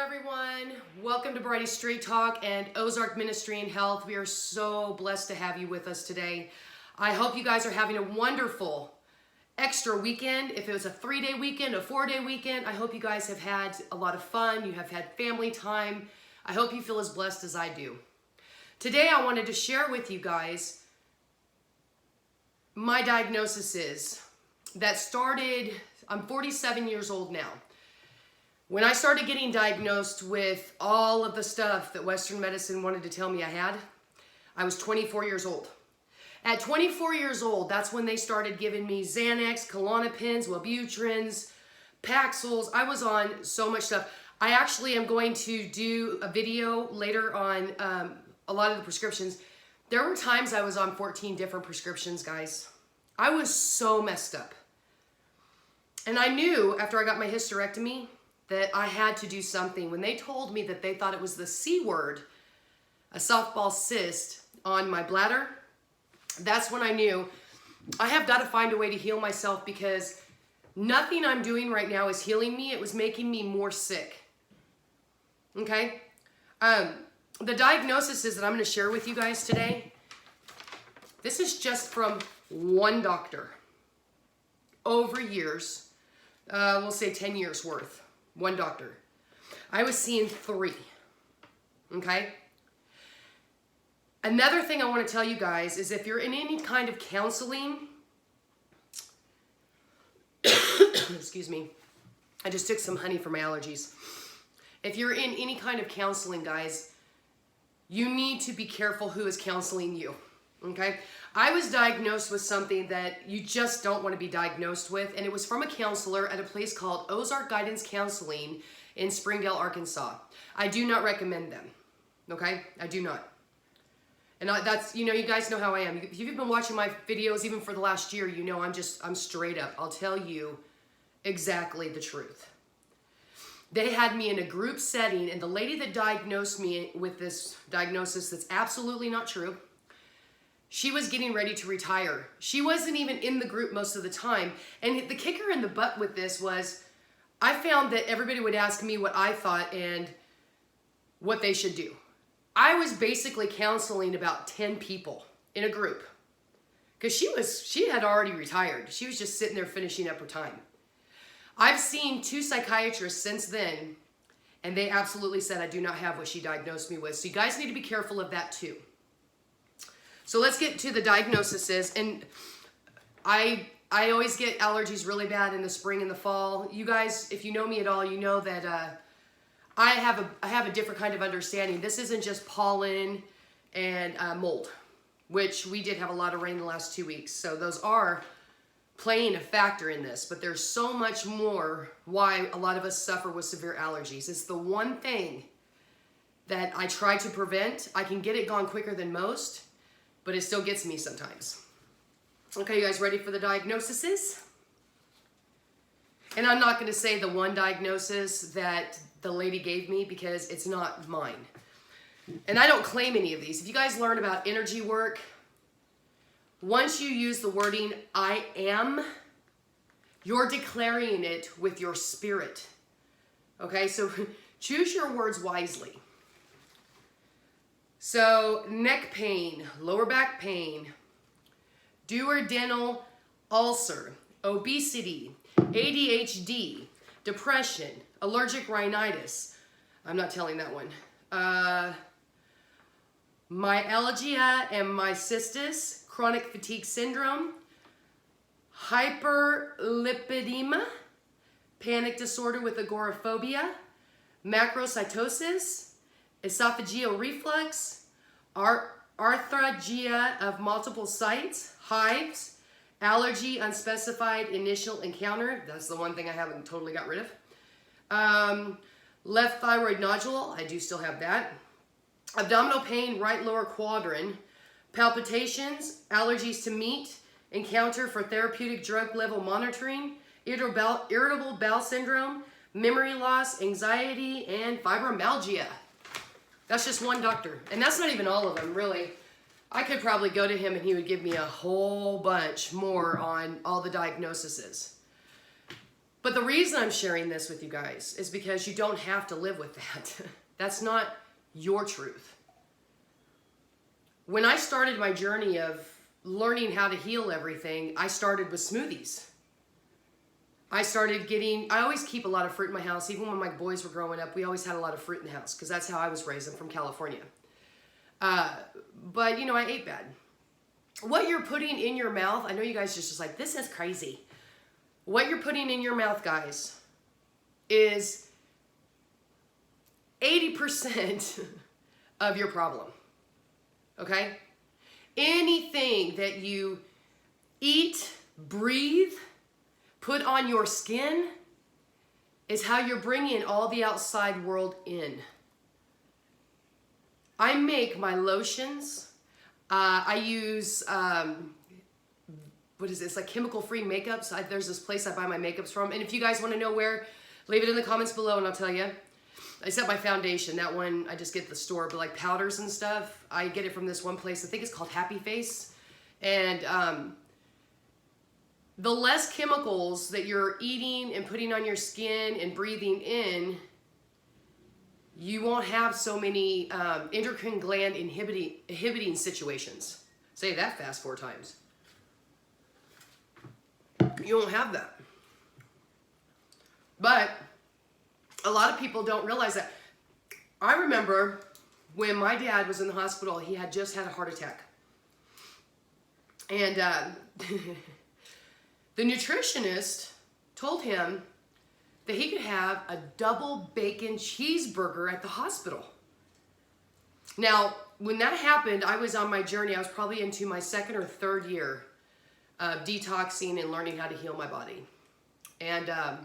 everyone. Welcome to Brighty Straight Talk and Ozark Ministry and Health. We are so blessed to have you with us today. I hope you guys are having a wonderful extra weekend. If it was a 3-day weekend, a 4-day weekend, I hope you guys have had a lot of fun. You have had family time. I hope you feel as blessed as I do. Today I wanted to share with you guys my diagnoses that started, I'm 47 years old now. When I started getting diagnosed with all of the stuff that Western medicine wanted to tell me I had, I was 24 years old. At 24 years old, that's when they started giving me Xanax, Klonopins, Wellbutrins, Paxils. I was on so much stuff. I actually am going to do a video later on a lot of the prescriptions. There were times I was on 14 different prescriptions, guys. I was so messed up. And I knew after I got my hysterectomy that I had to do something. When they told me that they thought it was the C word, a softball cyst on my bladder, that's when I knew I have got to find a way to heal myself, because nothing I'm doing right now is healing me. It was making me more sick. Okay? The diagnoses that I'm going to share with you guys today, this is just from one doctor. Over years, we'll say 10 years worth. One doctor. I was seeing 3. Okay? Another thing I want to tell you guys is if you're in any kind of counseling, excuse me, I just took some honey for my allergies. If you're in any kind of counseling, guys, you need to be careful who is counseling you. Okay? I was diagnosed with something that you just don't want to be diagnosed with, and it was from a counselor at a place called Ozark Guidance Counseling in Springdale, Arkansas. I do not recommend them. Okay? I do not. And that's, you guys know how I am. If you've been watching my videos even for the last year, you know I'm straight up. I'll tell you exactly the truth. They had me in a group setting, and the lady that diagnosed me with this diagnosis that's absolutely not true, she was getting ready to retire. She wasn't even in the group most of the time. And the kicker in the butt with this was, I found that everybody would ask me what I thought and what they should do. I was basically counseling about 10 people in a group, because she had already retired. She was just sitting there finishing up her time. I've seen 2 psychiatrists since then, and they absolutely said I do not have what she diagnosed me with. So you guys need to be careful of that too. So let's get to the diagnoses. And I always get allergies really bad in the spring and the fall. You guys, if you know me at all, you know that I have a different kind of understanding. This isn't just pollen and mold, which we did have a lot of rain the last 2 weeks. So those are playing a factor in this. But there's so much more why a lot of us suffer with severe allergies. It's the one thing that I try to prevent. I can get it gone quicker than most, but it still gets me sometimes. Okay, you guys ready for the diagnoses? And I'm not going to say the one diagnosis that the lady gave me, because it's not mine. And I don't claim any of these. If you guys learn about energy work, once you use the wording I am, you're declaring it with your spirit. Okay, so choose your words wisely. So, neck pain, lower back pain, duodenal ulcer, obesity, ADHD, depression, allergic rhinitis. I'm not telling that one. Myalgia and mycystis, chronic fatigue syndrome, hyperlipidemia, panic disorder with agoraphobia, macrocytosis, esophageal reflux, arthralgia of multiple sites, hives, allergy unspecified initial encounter. That's the one thing I haven't totally got rid of. Left thyroid nodule. I do still have that. Abdominal pain, right lower quadrant. Palpitations, allergies to meat, encounter for therapeutic drug level monitoring, irritable bowel syndrome, memory loss, anxiety, and fibromyalgia. That's just one doctor. And that's not even all of them, really. I could probably go to him and he would give me a whole bunch more on all the diagnoses. But the reason I'm sharing this with you guys is because you don't have to live with that. That's not your truth. When I started my journey of learning how to heal everything, I started with smoothies. I always keep a lot of fruit in my house. Even when my boys were growing up, we always had a lot of fruit in the house because that's how I was raised. I'm from California. But, I ate bad. What you're putting in your mouth, I know you guys just like, this is crazy. What you're putting in your mouth, guys, is 80% of your problem. Okay? Anything that you eat, breathe, put on your skin is how you're bringing all the outside world in. I make my lotions. I use, what is it? It's like chemical-free makeups. There's this place I buy my makeups from. And if you guys want to know where, leave it in the comments below and I'll tell you. Except my foundation. That one I just get at the store. But like powders and stuff, I get it from this one place. I think it's called Happy Face. And the less chemicals that you're eating and putting on your skin and breathing in, you won't have so many endocrine gland inhibiting situations. Say that fast 4 times. You won't have that. But a lot of people don't realize that. I remember when my dad was in the hospital, he had just had a heart attack. And the nutritionist told him that he could have a double bacon cheeseburger at the hospital. Now, when that happened, I was on my journey. I was probably into my 2nd or 3rd year of detoxing and learning how to heal my body. And I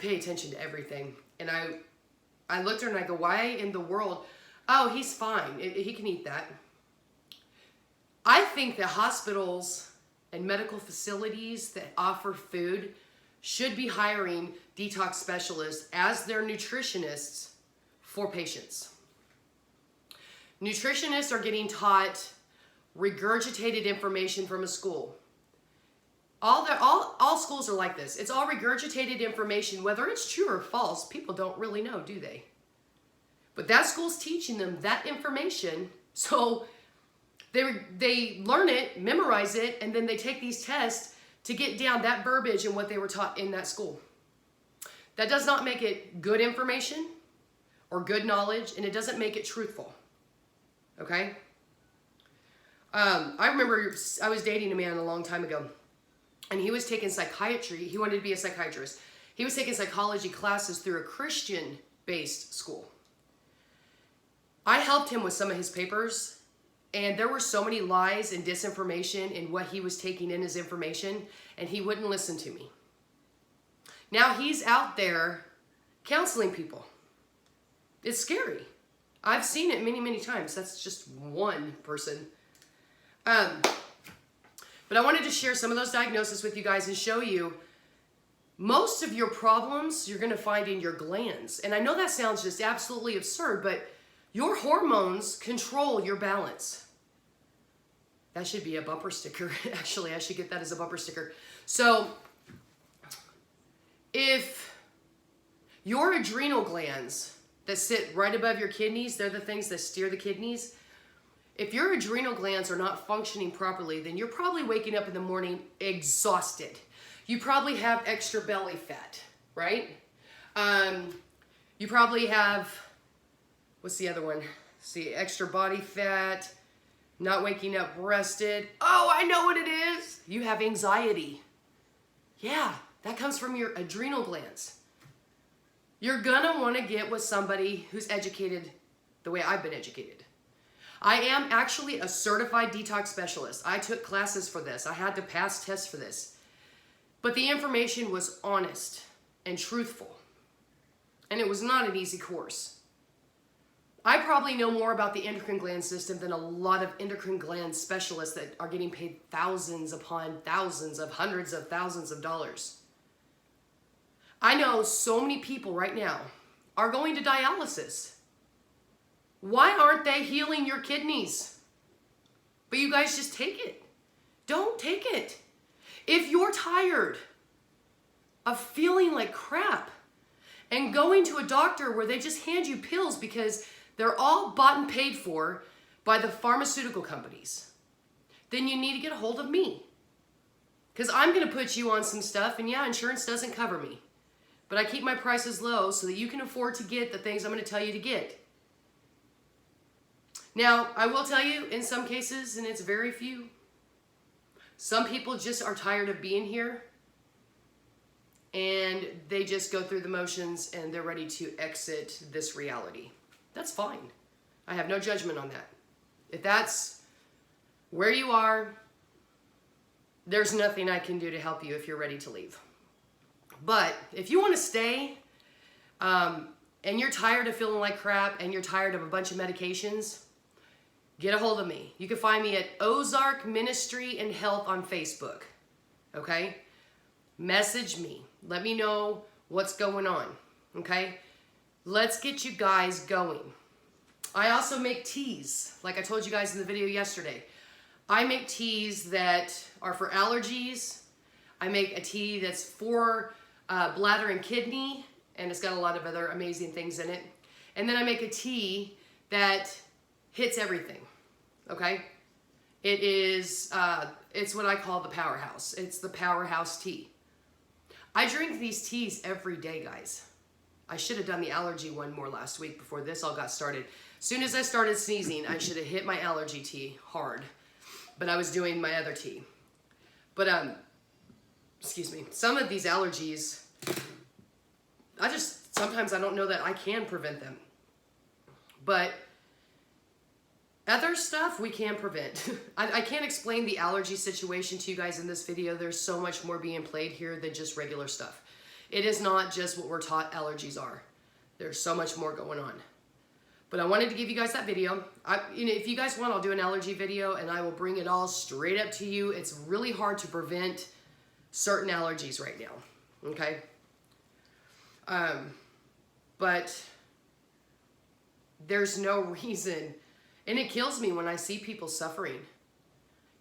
pay attention to everything. And I looked at her and I go, why in the world? Oh, he's fine. He can eat that. I think that hospitals and medical facilities that offer food should be hiring detox specialists as their nutritionists for patients. Nutritionists are getting taught regurgitated information from a school. All schools are like this. It's all regurgitated information. Whether it's true or false, people don't really know, do they? But that school's teaching them that information, so they learn it, memorize it, and then they take these tests to get down that verbiage and what they were taught in that school. That does not make it good information or good knowledge, and it doesn't make it truthful. Okay? I remember I was dating a man a long time ago, and he was taking psychiatry. He wanted to be a psychiatrist. He was taking psychology classes through a Christian-based school. I helped him with some of his papers, and there were so many lies and disinformation in what he was taking in as information, and he wouldn't listen to me. Now he's out there counseling people. It's scary. I've seen it many, many times. That's just one person. But I wanted to share some of those diagnoses with you guys and show you most of your problems you're going to find in your glands. And I know that sounds just absolutely absurd, but your hormones control your balance. That should be a bumper sticker. Actually, I should get that as a bumper sticker. So, if your adrenal glands that sit right above your kidneys, they're the things that steer the kidneys. If your adrenal glands are not functioning properly, then you're probably waking up in the morning exhausted. You probably have extra belly fat, right? You probably have, what's the other one? See, extra body fat, not waking up rested. Oh, I know what it is. You have anxiety. Yeah, that comes from your adrenal glands. You're gonna wanna get with somebody who's educated the way I've been educated. I am actually a certified detox specialist. I took classes for this. I had to pass tests for this. But the information was honest and truthful. And it was not an easy course. I probably know more about the endocrine gland system than a lot of endocrine gland specialists that are getting paid thousands upon thousands of hundreds of thousands of dollars. I know so many people right now are going to dialysis. Why aren't they healing your kidneys? But you guys just take it. Don't take it. If you're tired, of feeling like crap and going to a doctor where they just hand you pills because they're all bought and paid for by the pharmaceutical companies, then you need to get a hold of me. Because I'm going to put you on some stuff, and yeah, insurance doesn't cover me. But I keep my prices low so that you can afford to get the things I'm going to tell you to get. Now, I will tell you, in some cases, and it's very few, some people just are tired of being here, and they just go through the motions, and they're ready to exit this reality. That's fine. I have no judgment on that. If that's where you are, there's nothing I can do to help you if you're ready to leave. But if you want to stay, and you're tired of feeling like crap, and you're tired of a bunch of medications, get a hold of me. You can find me at Ozark Ministry and Health on Facebook. Okay? Message me. Let me know what's going on. Okay? Let's get you guys going. I also make teas, like I told you guys in the video yesterday. I make teas that are for allergies. I make a tea that's for bladder and kidney, and it's got a lot of other amazing things in it. And then I make a tea that hits everything, okay? It is, it's what I call the powerhouse. It's the powerhouse tea. I drink these teas every day, guys. I should have done the allergy one more last week before this all got started. As soon as I started sneezing, I should have hit my allergy tea hard. But I was doing my other tea. But, excuse me, some of these allergies, sometimes I don't know that I can prevent them. But other stuff we can prevent. I can't explain the allergy situation to you guys in this video. There's so much more being played here than just regular stuff. It is not just what we're taught allergies are. There's so much more going on. But I wanted to give you guys that video. If you guys want, I'll do an allergy video and I will bring it all straight up to you. It's really hard to prevent certain allergies right now, okay? But there's no reason, and it kills me when I see people suffering.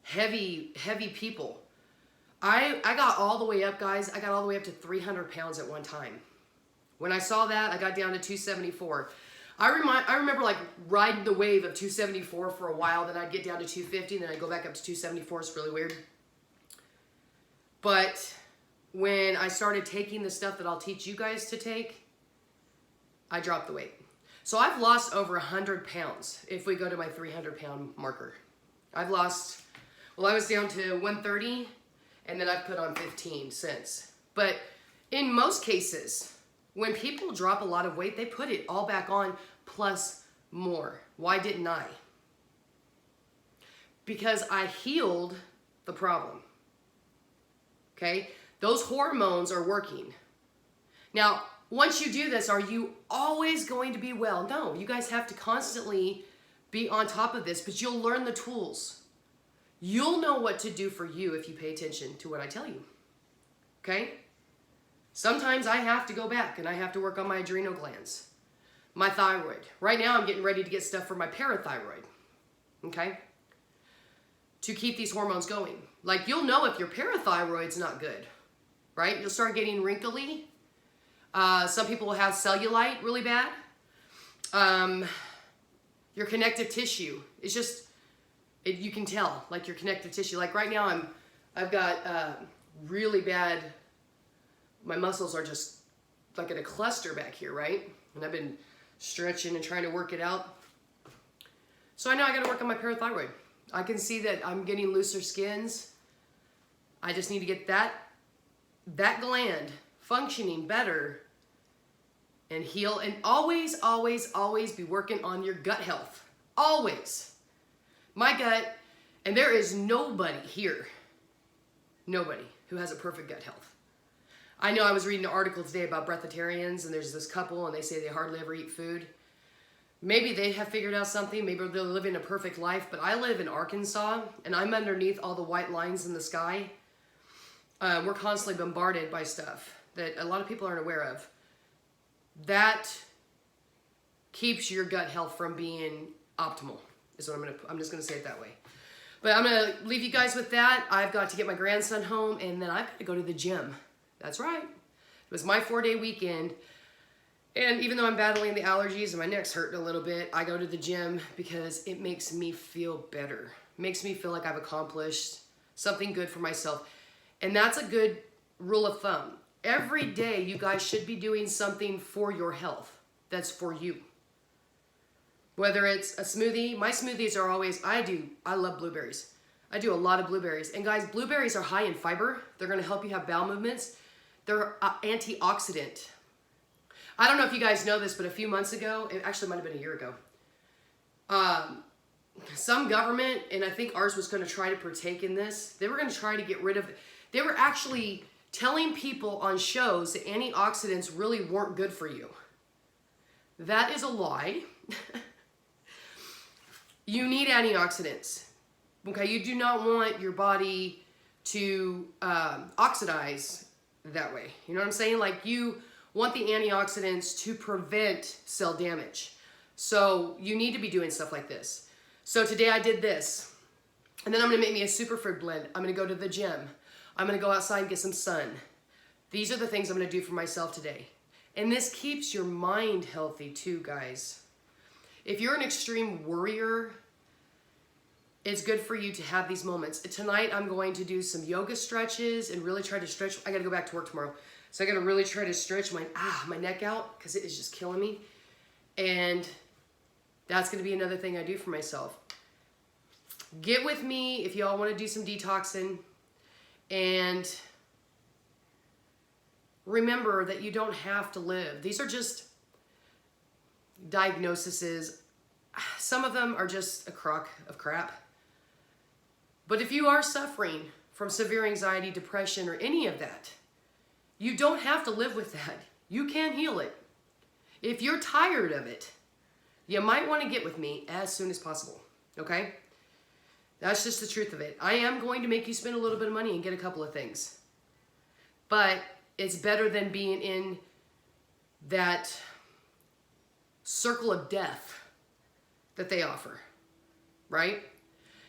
Heavy people. I got all the way up, guys. I got all the way up to 300 pounds at one time. When I saw that, I got down to 274. I remember like riding the wave of 274 for a while, then I'd get down to 250, and then I'd go back up to 274. It's really weird. But when I started taking the stuff that I'll teach you guys to take, I dropped the weight. So I've lost over 100 pounds if we go to my 300-pound marker. I've lost, well, I was down to 130, and then I've put on 15 since. But in most cases, when people drop a lot of weight, they put it all back on plus more. Why didn't I? Because I healed the problem. Okay? Those hormones are working. Now, once you do this, are you always going to be well? No, you guys have to constantly be on top of this, but you'll learn the tools. You'll know what to do for you if you pay attention to what I tell you. Okay? Sometimes I have to go back and I have to work on my adrenal glands, my thyroid. Right now I'm getting ready to get stuff for my parathyroid, okay? To keep these hormones going. Like, you'll know if your parathyroid's not good, right? You'll start getting wrinkly. Some people will have cellulite really bad. Your connective tissue is just, you can tell, like your connective tissue. Like right now I've got really bad, my muscles are just like in a cluster back here, right? And I've been stretching and trying to work it out. So I know I gotta work on my parathyroid. I can see that I'm getting looser skins. I just need to get that gland functioning better and heal, and always be working on your gut health. Always. My gut, and there is nobody here, nobody who has a perfect gut health. I know I was reading an article today about breatharians, and there's this couple, and they say they hardly ever eat food. Maybe they have figured out something. Maybe they're living a perfect life, but I live in Arkansas, and I'm underneath all the white lines in the sky. We're constantly bombarded by stuff that a lot of people aren't aware of. That keeps your gut health from being optimal, is what I'm just gonna say it that way. But I'm gonna leave you guys with that. I've got to get my grandson home, and then I've got to go to the gym. That's right. It was my 4-day weekend. And even though I'm battling the allergies and my neck's hurting a little bit, I go to the gym because it makes me feel better. It makes me feel like I've accomplished something good for myself. And that's a good rule of thumb. Every day you guys should be doing something for your health that's for you. Whether it's a smoothie, my smoothies are always, I love blueberries. I do a lot of blueberries. And guys, blueberries are high in fiber. They're gonna help you have bowel movements. They're antioxidant. I don't know if you guys know this, but a few months ago, it actually might have been a year ago, some government, and I think ours was going to try to partake in this, they were going to try to get rid of, they were actually telling people on shows that antioxidants really weren't good for you. That is a lie. You need antioxidants. Okay, you do not want your body to oxidize that way. You know what I'm saying? Like, you want the antioxidants to prevent cell damage. So you need to be doing stuff like this. So today I did this. And then I'm gonna make me a superfood blend. I'm gonna go to the gym. I'm gonna go outside and get some sun. These are the things I'm gonna do for myself today. And this keeps your mind healthy too, guys. If you're an extreme worrier, it's good for you to have these moments. Tonight I'm going to do some yoga stretches and really try to stretch. I gotta go back to work tomorrow. So I gotta really try to stretch my neck out because it is just killing me. And that's gonna be another thing I do for myself. Get with me if y'all wanna do some detoxing. And remember that you don't have to live. These are just diagnoses. Some of them are just a crock of crap. But if you are suffering from severe anxiety, depression, or any of that, you don't have to live with that. You can heal it. If you're tired of it, you might want to get with me as soon as possible, okay? That's just the truth of it. I am going to make you spend a little bit of money and get a couple of things. But it's better than being in that circle of death that they offer, right?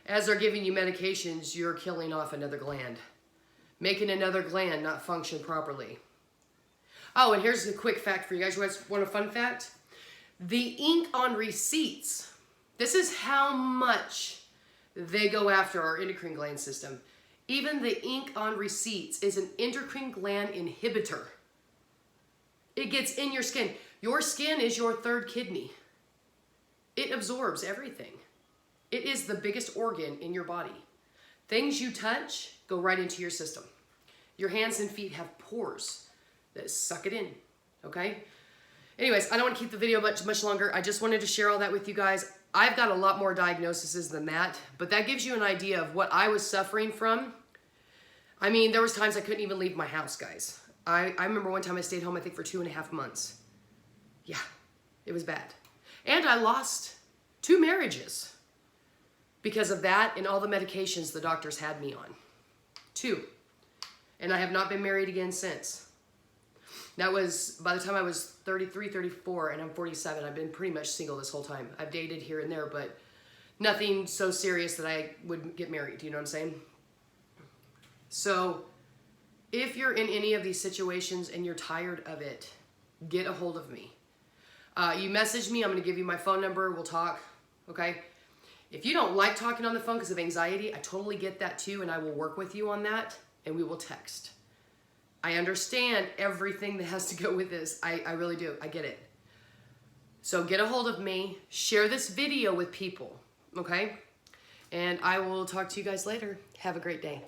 As they're giving you medications, you're killing off another gland, making another gland not function properly. Oh, and here's a quick fact for you guys. You guys want a fun fact? The ink on receipts, this is how much they go after our endocrine gland system. Even the ink on receipts is an endocrine gland inhibitor. It gets in your skin. Your skin is your third kidney. It absorbs everything. It is the biggest organ in your body. Things you touch go right into your system. Your hands and feet have pores that suck it in, okay? Anyways, I don't want to keep the video much longer. I just wanted to share all that with you guys. I've got a lot more diagnoses than that, but that gives you an idea of what I was suffering from. I mean, there was times I couldn't even leave my house, guys. I remember one time I stayed home, I think, for 2.5 months. Yeah, it was bad. And I lost 2 marriages because of that and all the medications the doctors had me on. 2. And I have not been married again since. That was by the time I was 33, 34, and I'm 47. I've been pretty much single this whole time. I've dated here and there, but nothing so serious that I would get married. You know what I'm saying? So if you're in any of these situations and you're tired of it, get a hold of me. You message me. I'm going to give you my phone number. We'll talk. Okay? If you don't like talking on the phone because of anxiety, I totally get that too, and I will work with you on that, and we will text. I understand everything that has to go with this. I really do. I get it. So get a hold of me. Share this video with people. Okay? And I will talk to you guys later. Have a great day.